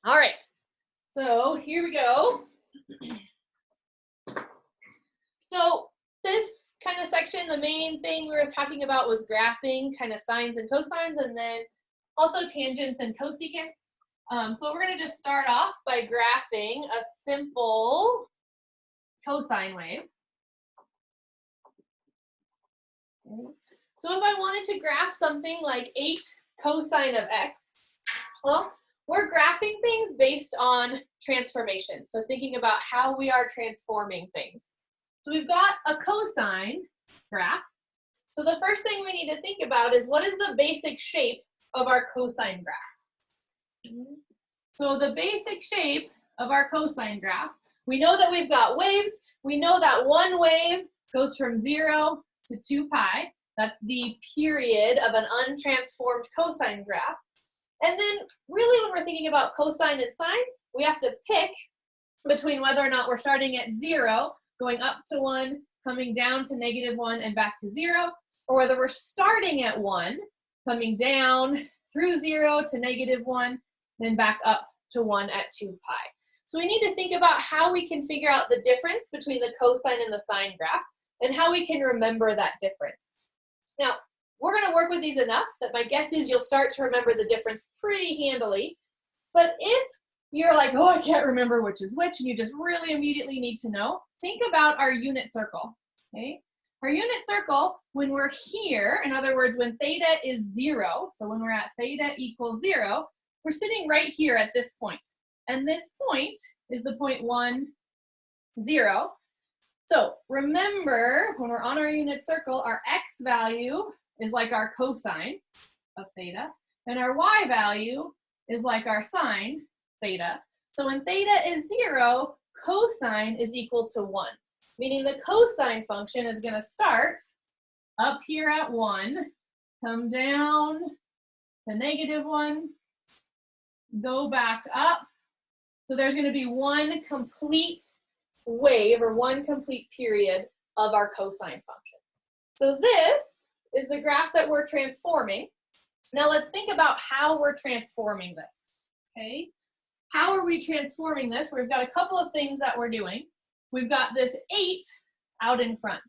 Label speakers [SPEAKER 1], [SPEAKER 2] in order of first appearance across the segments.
[SPEAKER 1] All right, so here we go. So this kind of section, the main thing we were talking about was graphing kind of sines and cosines, and then also tangents and cosecants. So we're going to just start off by graphing a simple cosine wave. Okay. So if I wanted to graph something like 8 cosine of x, well, we're graphing things based on transformation. So thinking about how we are transforming things. So we've got a cosine graph. So the first thing we need to think about is what is the basic shape of our cosine graph? So the basic shape of our cosine graph, we know that we've got waves. We know that one wave goes from 0 to 2 pi. That's the period of an untransformed cosine graph. And then really when we're thinking about cosine and sine, we have to pick between whether or not we're starting at 0, going up to 1, coming down to -1 and back to 0, or whether we're starting at 1, coming down through 0 to -1, then back up to 1 at 2 pi. So we need to think about how we can figure out the difference between the cosine and the sine graph and how we can remember that difference. Now, we're going to work with these enough that my guess is you'll start to remember the difference pretty handily. But if you're like, oh, I can't remember which is which, and you just really immediately need to know, think about our unit circle, okay? Our unit circle, when we're here, in other words, when theta is 0, so when we're at theta equals 0, we're sitting right here at this point. And this point is the point 1, 0. So remember, when we're on our unit circle, our x value is like our cosine of theta, and our y value is like our sine theta. So when theta is 0, cosine is equal to 1, meaning the cosine function is going to start up here at 1, come down to -1, go back up. So there's going to be one complete wave or one complete period of our cosine function. So this is the graph that we're transforming. Now let's think about how we're transforming this, okay? How are we transforming this? We've got a couple of things that we're doing. We've got this 8 out in front.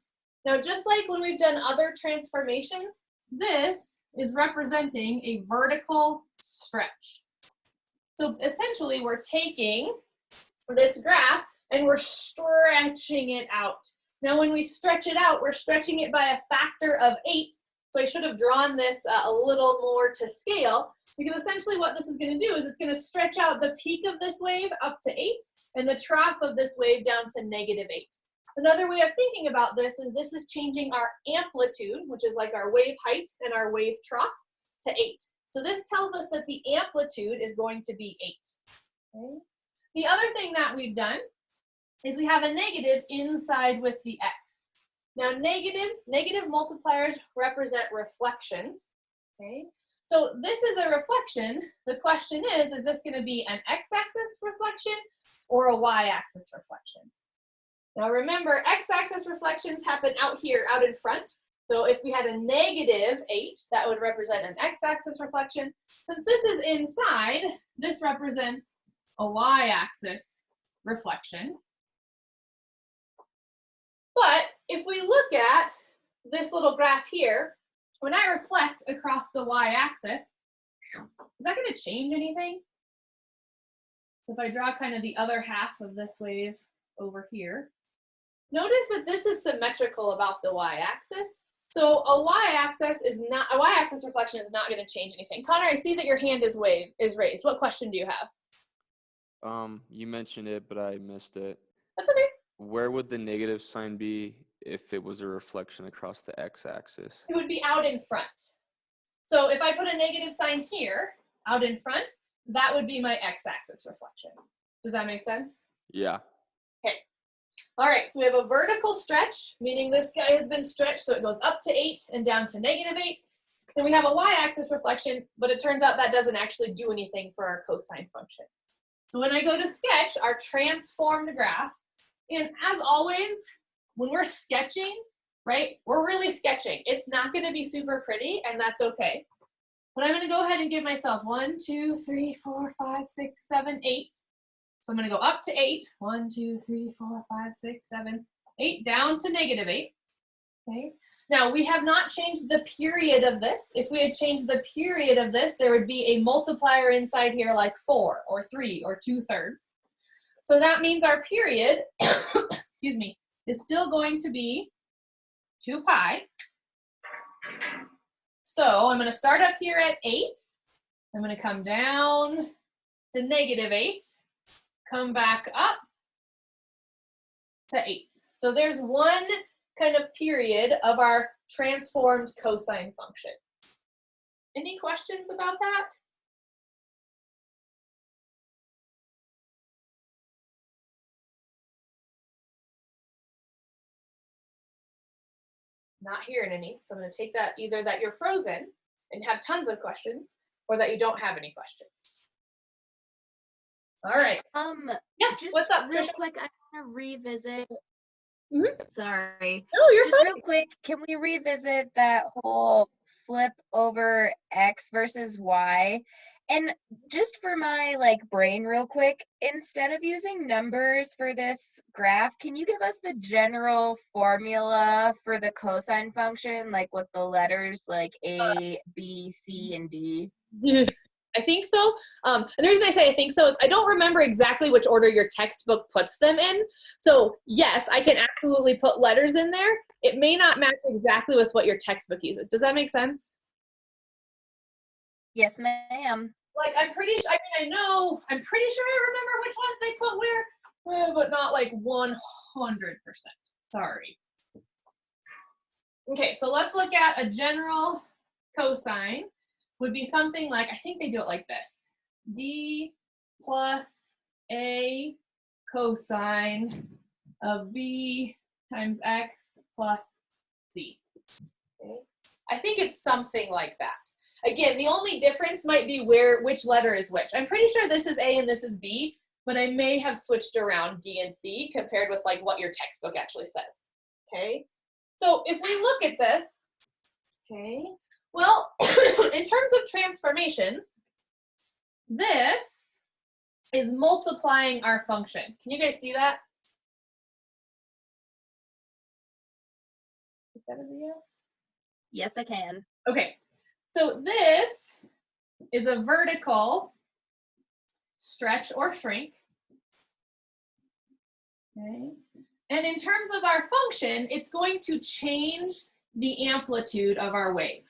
[SPEAKER 1] Now, just like when we've done other transformations, this is representing a vertical stretch. So essentially, we're taking this graph and we're stretching it out. Now, when we stretch it out, we're stretching it by a factor of 8. So I should have drawn this a little more to scale, because essentially what this is going to do is it's going to stretch out the peak of this wave up to 8 and the trough of this wave down to -8. Another way of thinking about this is changing our amplitude, which is like our wave height and our wave trough, to 8. So this tells us that the amplitude is going to be 8. Okay? The other thing that we've done is we have a negative inside with the x. Now negative multipliers represent reflections, okay? So this is a reflection. The question is this going to be an x-axis reflection or a y-axis reflection? Now remember, x-axis reflections happen out here, out in front. So if we had a -8, that would represent an x-axis reflection. Since this is inside, this represents a y-axis reflection. But if we look at this little graph here, when I reflect across the y-axis, is that going to change anything? So if I draw kind of the other half of this wave over here, notice that this is symmetrical about the y-axis. So a y-axis reflection is not going to change anything. Connor, I see that your hand is raised. What question do you have?
[SPEAKER 2] You mentioned it, but I missed it.
[SPEAKER 1] That's okay.
[SPEAKER 2] Where would the negative sign be if it was a reflection across the x-axis?
[SPEAKER 1] It would be out in front. So if I put a negative sign here, out in front, that would be my x-axis reflection. Does that make sense?
[SPEAKER 2] Yeah.
[SPEAKER 1] Okay. All right, so we have a vertical stretch, meaning this guy has been stretched, so it goes up to 8 and down to -8. Then we have a y-axis reflection, but it turns out that doesn't actually do anything for our cosine function. So when I go to sketch our transformed graph, and as always, when we're sketching, right, we're really sketching. It's not going to be super pretty, and that's okay. But I'm going to go ahead and give myself 1, 2, 3, 4, 5, 6, 7, 8. So I'm going to go up to 8. 1, 2, 3, 4, 5, 6, 7, 8, down to negative 8. Okay. Now we have not changed the period of this. If we had changed the period of this, there would be a multiplier inside here like 4 or 3 or 2/3. So that means our period, excuse me, is still going to be 2 pi. So I'm going to start up here at 8. I'm going to come down to negative 8, come back up to 8. So there's one kind of period of our transformed cosine function. Any questions about that? Not hearing any, so I'm going to take that either that you're frozen and have tons of questions, or that you don't have any questions. All right. Yeah,
[SPEAKER 3] Just
[SPEAKER 1] what's up,
[SPEAKER 3] real
[SPEAKER 1] Trisha?
[SPEAKER 3] quick, I want to revisit. Sorry.
[SPEAKER 1] No, you're
[SPEAKER 3] Just
[SPEAKER 1] fine.
[SPEAKER 3] real quick, can we revisit that whole flip over X versus Y? And just for my brain real quick, instead of using numbers for this graph, can you give us the general formula for the cosine function, like with the letters like A, B, C, and D?
[SPEAKER 1] I think so. And the reason I say I think so is I don't remember exactly which order your textbook puts them in. So yes, I can absolutely put letters in there. It may not match exactly with what your textbook uses. Does that make sense?
[SPEAKER 3] Yes, ma'am.
[SPEAKER 1] Like I'm pretty sure, I'm pretty sure I remember which ones they put where, but not like 100%. Sorry. Okay, so let's look at a general cosine. Would be something like, I think they do it like this. D plus A cosine of V times X plus C. Okay. I think it's something like that. Again, the only difference might be which letter is which. I'm pretty sure this is A and this is B, but I may have switched around D and C compared with like what your textbook actually says. Okay. So if we look at this, okay, well, in terms of transformations, this is multiplying our function. Can you guys see that? If that is a yes?
[SPEAKER 3] Yes, I can.
[SPEAKER 1] Okay, so this is a vertical stretch or shrink. Okay, and in terms of our function, it's going to change the amplitude of our wave.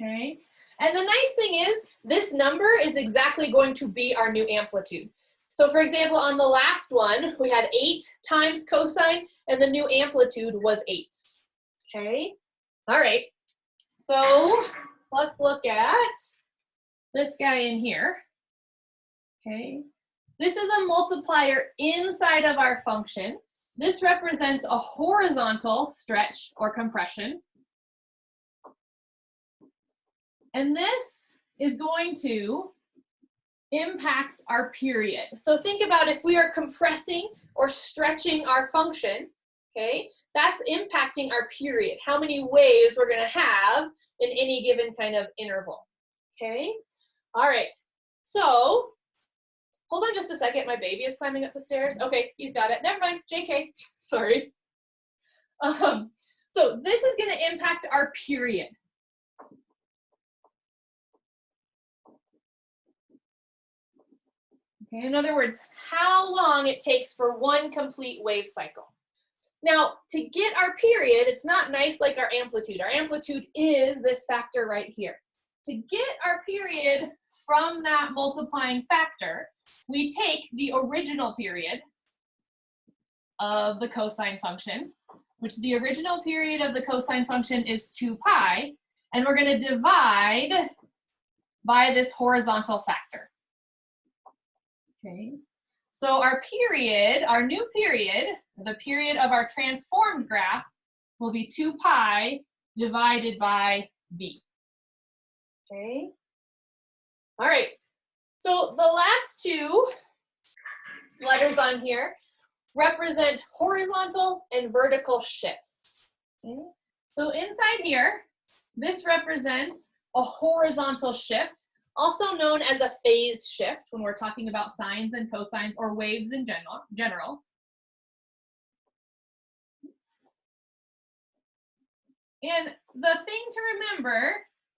[SPEAKER 1] Okay, and the nice thing is this number is exactly going to be our new amplitude. So for example, on the last one, we had 8 times cosine and the new amplitude was 8. Okay, all right, so let's look at this guy in here. Okay, this is a multiplier inside of our function. This represents a horizontal stretch or compression. And this is going to impact our period. So think about if we are compressing or stretching our function, okay, that's impacting our period, how many waves we're going to have in any given kind of interval. Okay, all right, so hold on just a second. My baby is climbing up the stairs. Okay, he's got it. Never mind, JK, sorry. So this is going to impact our period. Okay, in other words, how long it takes for one complete wave cycle. Now, to get our period, it's not nice like our amplitude. Our amplitude is this factor right here. To get our period from that multiplying factor, we take the original period of the cosine function, which the original period of the cosine function is 2 pi, and we're going to divide by this horizontal factor. Okay, so our period, our new period, the period of our transformed graph will be 2 pi divided by v. Okay, all right, so the last 2 letters on here represent horizontal and vertical shifts. Okay, so inside here, This represents a horizontal shift, also known as a phase shift when we're talking about sines and cosines or waves in general. And the thing to remember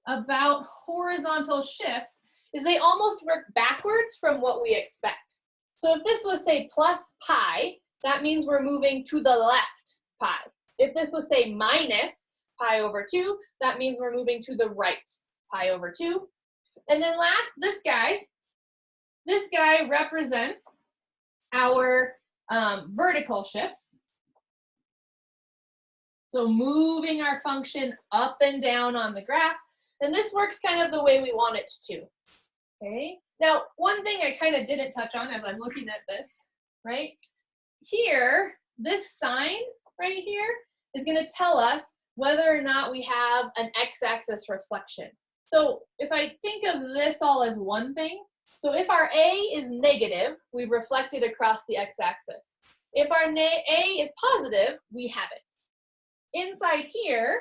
[SPEAKER 1] about horizontal shifts is they almost work backwards from what we expect. So if this was, say, plus pi, that means we're moving to the left pi. If this was, say, minus pi over 2, that means we're moving to the right pi over 2. And then last, this guy represents our vertical shifts. So moving our function up and down on the graph. And this works kind of the way we want it to. Okay. Now, one thing I kind of didn't touch on as I'm looking at this, right? Here, this sign right here is going to tell us whether or not we have an x-axis reflection. So if I think of this all as one thing, so if our a is negative, we've reflected across the x-axis. If our a is positive, we haven't. Inside here,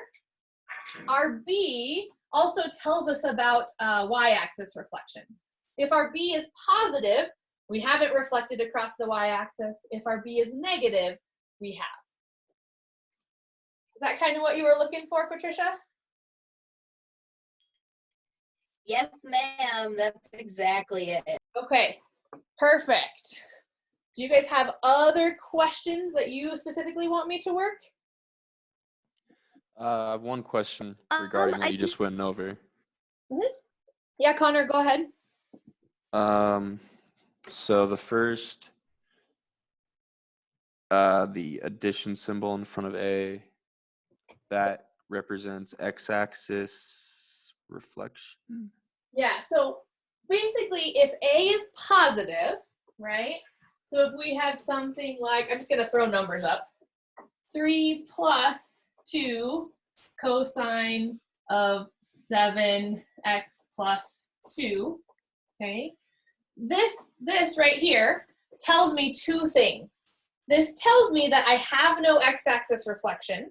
[SPEAKER 1] our b also tells us about y-axis reflections. If our b is positive, we haven't reflected across the y-axis. If our b is negative, we have. Is that kind of what you were looking for, Patricia?
[SPEAKER 3] Yes, ma'am. That's exactly it.
[SPEAKER 1] Okay, perfect. Do you guys have other questions that you specifically want me to work?
[SPEAKER 2] I have one question regarding what you just went over.
[SPEAKER 1] Yeah, Connor, go ahead.
[SPEAKER 2] So the first, the addition symbol in front of A, that represents x-axis reflection.
[SPEAKER 1] Yeah, so basically if A is positive, right? So if we had something like, I'm just gonna throw numbers up, 3 plus 2 cosine of 7x plus 2, okay? This right here tells me two things. This tells me that I have no x-axis reflection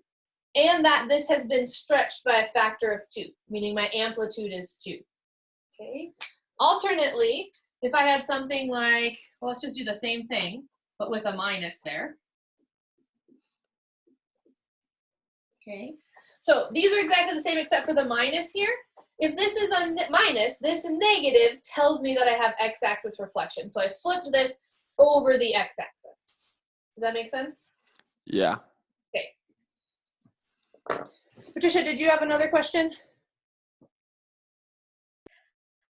[SPEAKER 1] and that this has been stretched by a factor of 2, meaning my amplitude is 2, okay? Alternately, if I had something like, well, let's just do the same thing, but with a minus there. Okay, so these are exactly the same except for the minus here. If this is a minus, this negative tells me that I have x-axis reflection. So I flipped this over the x-axis. Does that make sense?
[SPEAKER 2] Yeah.
[SPEAKER 1] Okay. Patricia, did you have another question?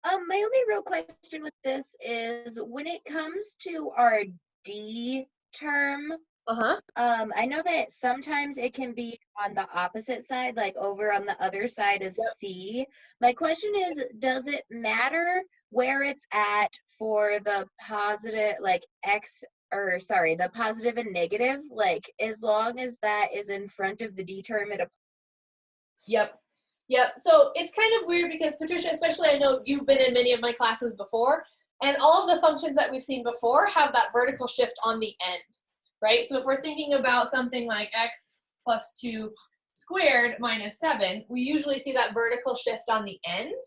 [SPEAKER 3] My only real question with this is when it comes to our D term, I know that sometimes it can be on the opposite side, like over on the other side of C. My question is, does it matter where it's at for the positive, like the positive and negative, like as long as that is in front of the D term, it applies?
[SPEAKER 1] Yep. So it's kind of weird because Patricia, especially I know you've been in many of my classes before, and all of the functions that we've seen before have that vertical shift on the end, right? So if we're thinking about something like x plus 2 squared minus 7, we usually see that vertical shift on the end.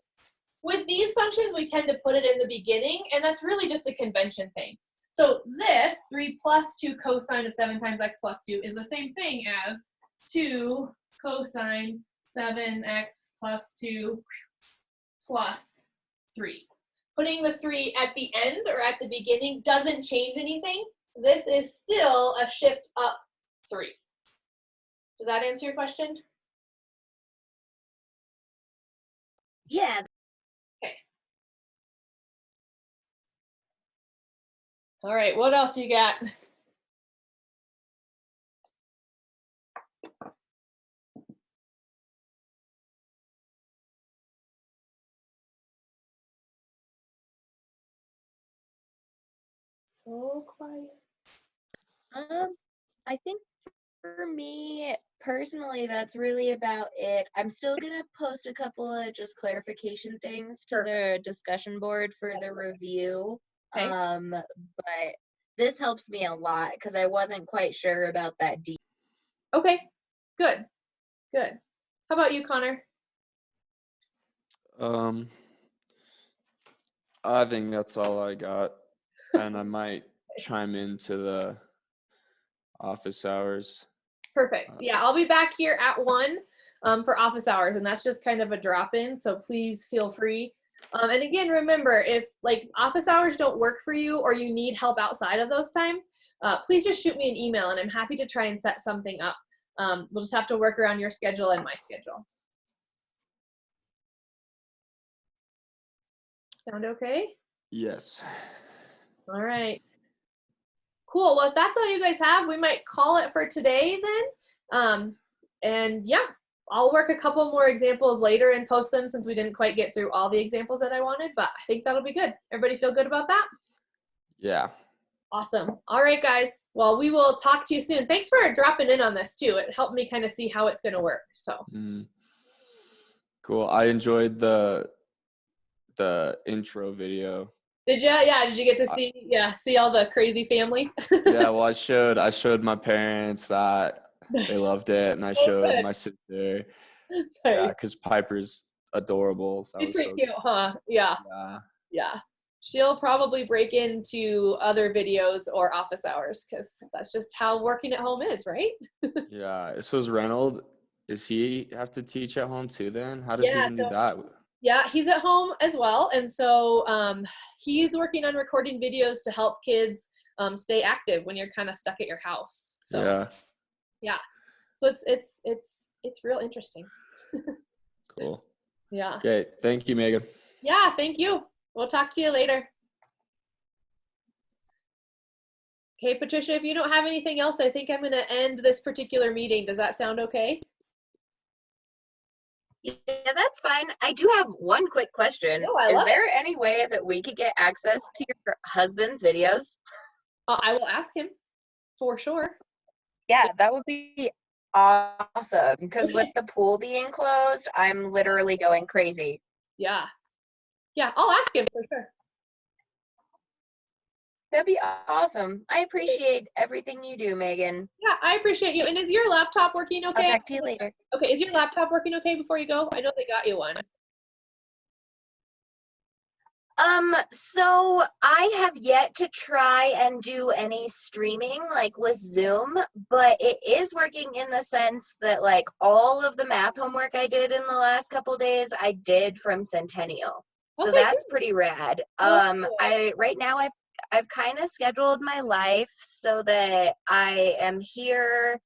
[SPEAKER 1] With these functions, we tend to put it in the beginning, and that's really just a convention thing. So this 3 plus 2 cosine of 7 times x plus 2 is the same thing as 2 cosine 7x plus 2 plus 3. Putting the 3 at the end or at the beginning doesn't change anything. This is still a shift up 3. Does that answer your question?
[SPEAKER 3] Yeah.
[SPEAKER 1] Okay. All right, what else you got? So quiet.
[SPEAKER 3] I think for me personally, that's really about it. I'm still gonna post a couple of just clarification things to the discussion board for the review.
[SPEAKER 1] Okay.
[SPEAKER 3] But this helps me a lot because I wasn't quite sure about that D.
[SPEAKER 1] Okay, good. How about you, Connor?
[SPEAKER 2] I think that's all I got, and I might chime into the office hours.
[SPEAKER 1] Perfect. Yeah, I'll be back here at 1 for office hours, and that's just kind of a drop-in, so please feel free. And again, remember, if like office hours don't work for you or you need help outside of those times, please just shoot me an email, and I'm happy to try and set something up. We'll just have to work around your schedule and my schedule. Sound okay?
[SPEAKER 2] Yes.
[SPEAKER 1] All right. Cool. Well, if that's all you guys have, we might call it for today then. And yeah, I'll work a couple more examples later and post them since we didn't quite get through all the examples that I wanted, but I think that'll be good. Everybody feel good about that?
[SPEAKER 2] Yeah.
[SPEAKER 1] Awesome. All right, guys. Well, we will talk to you soon. Thanks for dropping in on this too. It helped me kind of see how it's going to work. So
[SPEAKER 2] Cool. I enjoyed the intro video.
[SPEAKER 1] did you? Yeah. Did you get to see all the crazy family?
[SPEAKER 2] Yeah. Well, I showed my parents that they loved it, and I showed my sister. Yeah, because Piper's adorable. That
[SPEAKER 1] She's
[SPEAKER 2] was
[SPEAKER 1] pretty
[SPEAKER 2] so
[SPEAKER 1] cute, huh? Yeah.
[SPEAKER 2] Yeah.
[SPEAKER 1] Yeah. She'll probably break into other videos or office hours because that's just how working at home is, right?
[SPEAKER 2] Yeah. So is Reynolds, does he have to teach at home too then? How does he even do that?
[SPEAKER 1] Yeah, he's at home as well. And so he's working on recording videos to help kids stay active when you're kind of stuck at your house. So yeah. So it's real interesting.
[SPEAKER 2] Cool.
[SPEAKER 1] Yeah.
[SPEAKER 2] Okay. Thank you, Megan.
[SPEAKER 1] Yeah, thank you. We'll talk to you later. Okay, Patricia, if you don't have anything else, I think I'm going to end this particular meeting. Does that sound okay?
[SPEAKER 3] Yeah, that's fine. I do have one quick question. Is there any way that we could get access to your husband's videos?
[SPEAKER 1] I will ask him for sure.
[SPEAKER 3] Yeah, that would be awesome because with the pool being closed, I'm literally going crazy.
[SPEAKER 1] Yeah. Yeah, I'll ask him for sure.
[SPEAKER 3] That'd be awesome. I appreciate everything you do, Megan.
[SPEAKER 1] Yeah, I appreciate you. And is your laptop working okay?
[SPEAKER 3] I'll talk to you later.
[SPEAKER 1] Okay, is your laptop working okay before you go? I know they got you one.
[SPEAKER 3] So I have yet to try and do any streaming like with Zoom, but it is working in the sense that like all of the math homework I did in the last couple days, I did from Centennial. So
[SPEAKER 1] Okay,
[SPEAKER 3] that's pretty rad. Right now I've kind of scheduled my life so that I am here